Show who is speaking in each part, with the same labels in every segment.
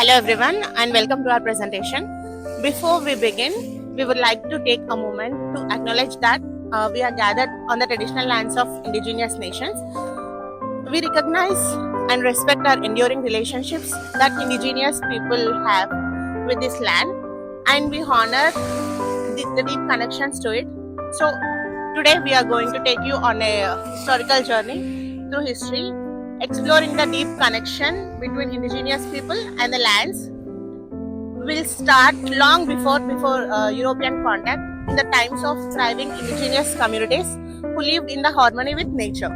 Speaker 1: Hello everyone and welcome to our presentation. Before we begin, we would like to take a moment to acknowledge that we are gathered on the traditional lands of indigenous nations. We recognize and respect our enduring relationships that indigenous people have with this land, and we honor the deep connections to it. So today we are going to take you on a historical journey through history, exploring the deep connection between indigenous people and the lands. Will start long before European contact, in the times of thriving indigenous communities who lived in the harmony with nature.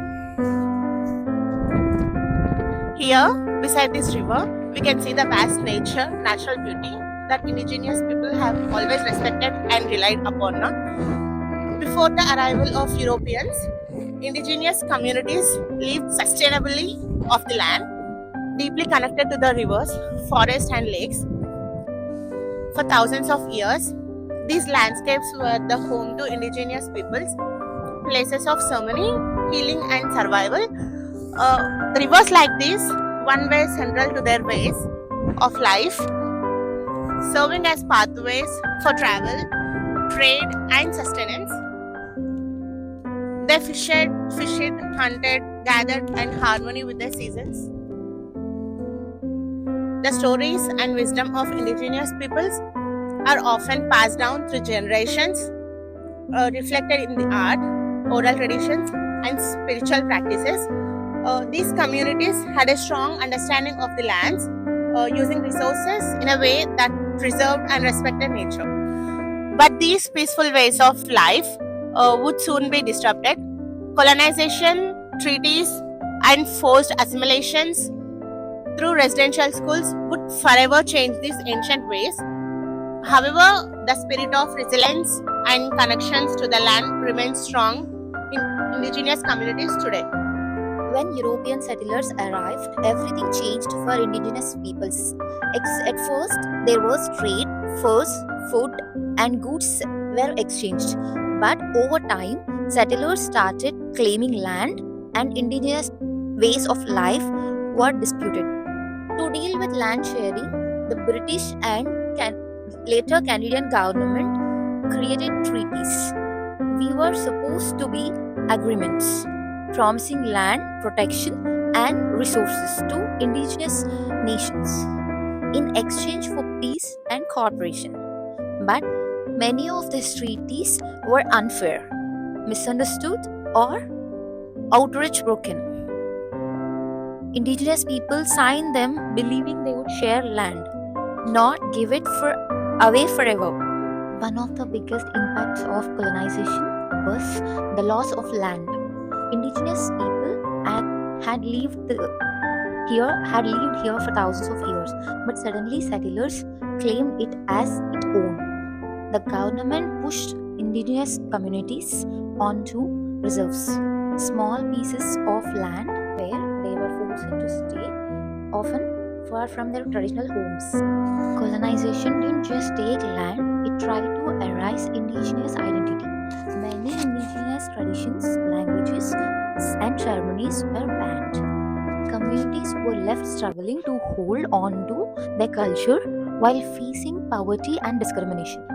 Speaker 1: Here, beside this river, we can see the vast natural beauty that indigenous people have always respected and relied upon. Before the arrival of Europeans, indigenous communities lived sustainably off the land, deeply connected to the rivers, forests, and lakes. For thousands of years, these landscapes were the home to indigenous peoples, places of ceremony, healing, and survival. Rivers like this, one way central to their ways of life, serving as pathways for travel, trade, and sustenance. They fished, hunted, gathered, and harmony with the seasons. The stories and wisdom of indigenous peoples are often passed down through generations, reflected in the art, oral traditions, and spiritual practices. These communities had a strong understanding of the lands, using resources in a way that preserved and respected nature. But these peaceful ways of life would soon be disrupted. Colonization, treaties, and forced assimilations through residential schools would forever change these ancient ways. However, the spirit of resilience and connections to the land remains strong in indigenous communities today.
Speaker 2: When European settlers arrived, everything changed for indigenous peoples. At first, there was trade, furs, food, and goods were exchanged. But over time, settlers started claiming land, and indigenous ways of life were disputed. To deal with land sharing, the British and later Canadian government created treaties. We were supposed to be agreements promising land protection and resources to indigenous nations in exchange for peace and cooperation. But many of these treaties were unfair, misunderstood, or outright broken. Indigenous people signed them believing they would share land, not give it away forever. One of the biggest impacts of colonization was the loss of land. Indigenous people had lived here for thousands of years, but suddenly settlers claimed it as its own. The government pushed indigenous communities onto reserves, small pieces of land where they were forced to stay, often far from their traditional homes. Colonization didn't just take land, it tried to erase indigenous identity. Many indigenous traditions, languages, and ceremonies were banned. Communities were left struggling to hold on to their culture while facing poverty and discrimination.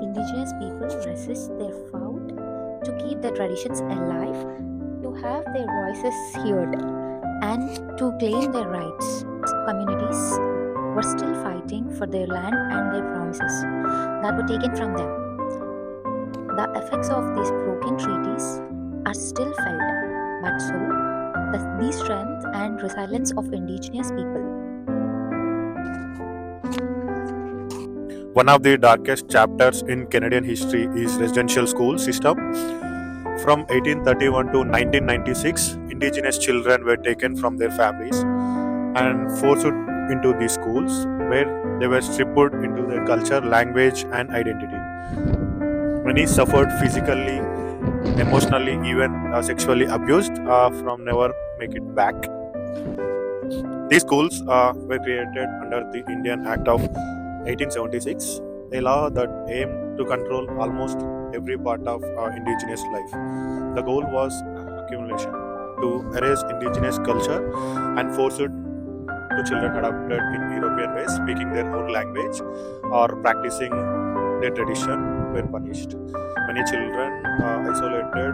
Speaker 2: Indigenous people resist their fought to keep their traditions alive, to have their voices heard, and to claim their rights. Communities were still fighting for their land and their promises that were taken from them. The effects of these broken treaties are still felt, but so the strength and resilience of indigenous people.
Speaker 3: One of the darkest chapters in Canadian history is residential school system. From 1831 to 1996, Indigenous children were taken from their families and forced into these schools, where they were stripped into their culture, language, and identity. Many suffered physically, emotionally, even sexually abused from never make it back. These schools were created under the Indian Act of 1876, a law that aimed to control almost every part of indigenous life. The goal was accumulation, to erase indigenous culture and forced to children adopted in European ways, speaking their own language or practicing their tradition were punished. Many children isolated,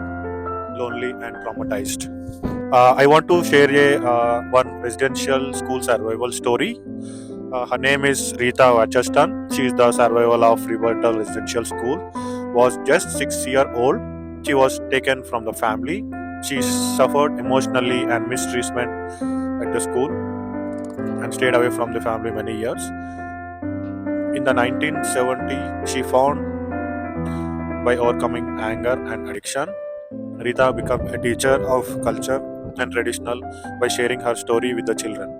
Speaker 3: lonely, and traumatized. I want to share one residential school survival story. Her name is Rita Wachastan. She is the survival of Rivertal Residential School. Was just 6 year old. She was taken from the family. She suffered emotionally and mistreatment at the school and stayed away from the family many years. In the 1970s, she found by overcoming anger and addiction. Rita became a teacher of culture and traditional by sharing her story with the children.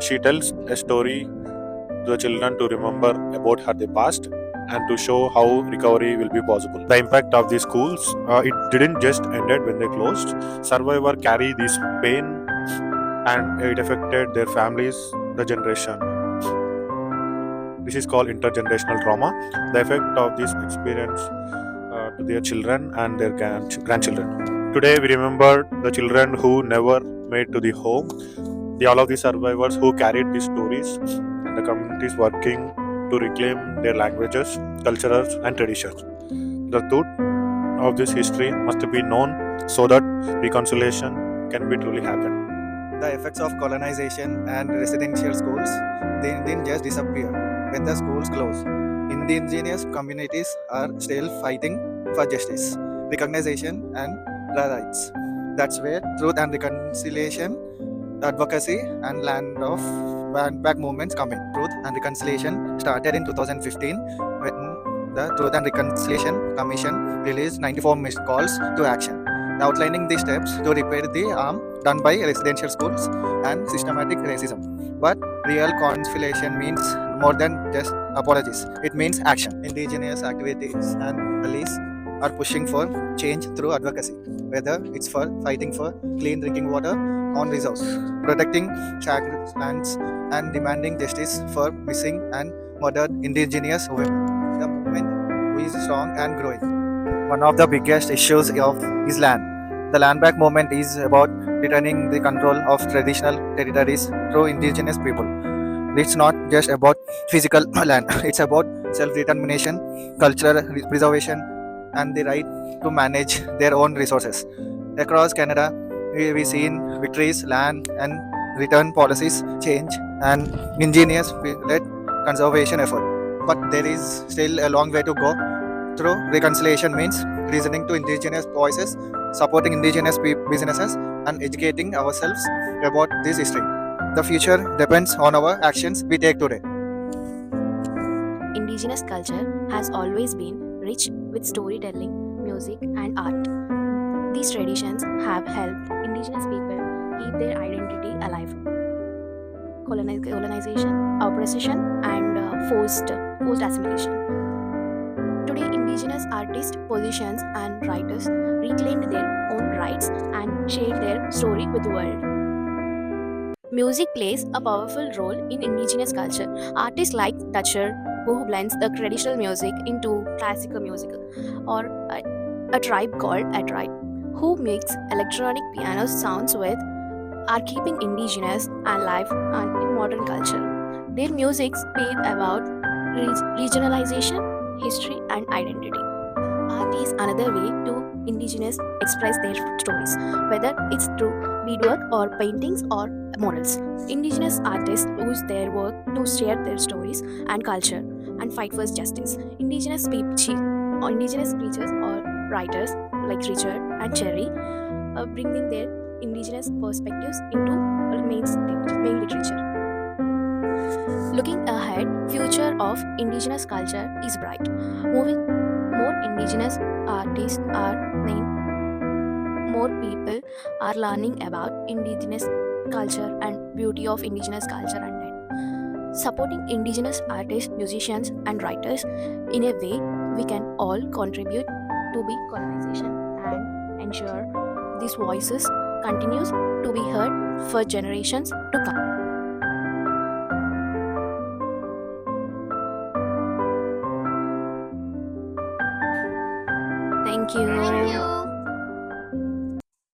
Speaker 3: She tells a story to the children to remember about her the past and to show how recovery will be possible. The impact of these schools, it didn't just ended when they closed. Survivor carry this pain and it affected their families, the generation. This is called intergenerational trauma. The effect of this experience to their children and their grandchildren. Today we remember the children who never made to the home, all of the survivors who carried these stories, and the communities working to reclaim their languages, cultures, and traditions. The truth of this history must be known so that reconciliation can be truly happen.
Speaker 4: The effects of colonization and residential schools, they didn't just disappear when the schools closed. Indigenous communities are still fighting for justice, recognition, and rights. That's where truth and reconciliation, advocacy, and land back movements come in. Truth and reconciliation started in 2015 when the Truth and Reconciliation Commission released 94 missed calls to action, outlining the steps to repair the harm done by residential schools and systematic racism. But real reconciliation means more than just apologies. It means action. Indigenous activities and police are pushing for change through advocacy, whether it's for fighting for clean drinking water on reserves, protecting sacred lands, and demanding justice for missing and murdered indigenous women. The movement is strong and growing. One of the biggest issues is land. The land back movement is about returning the control of traditional territories through indigenous people. It's not just about physical land, it's about self determination, cultural preservation, and the right to manage their own resources. Across Canada, we've seen victories, land and return policies change, and ingenious led conservation effort. But there is still a long way to go. Through reconciliation means listening to indigenous voices, supporting indigenous businesses, and educating ourselves about this history. The future depends on our actions we take today.
Speaker 2: Indigenous culture has always been rich with storytelling, music, and art. These traditions have helped indigenous people keep their identity alive. Colonization, oppression, and forced assimilation. Today, indigenous artists, musicians, and writers reclaimed their own rights and shared their story with the world. Music plays a powerful role in indigenous culture. Artists like Dutcher, who blends the traditional music into classical music, or a tribe called a tribe, who makes electronic piano sounds with, are keeping indigenous alive and in modern culture. Their music speaks about regionalization, history, and identity. Art is another way to indigenous express their stories, whether it's through beadwork or paintings or murals. Indigenous artists use their work to share their stories and culture and fight for justice. Indigenous preachers or writers like Richard and Cherry bringing their indigenous perspectives into main literature. Looking ahead, future of indigenous culture is bright. More indigenous artists are named. More people are learning about indigenous culture and beauty of indigenous culture and land. Supporting indigenous artists, musicians, and writers in a way we can all contribute to be colonization and ensure these voices continues to be heard for generations to come. Thank you.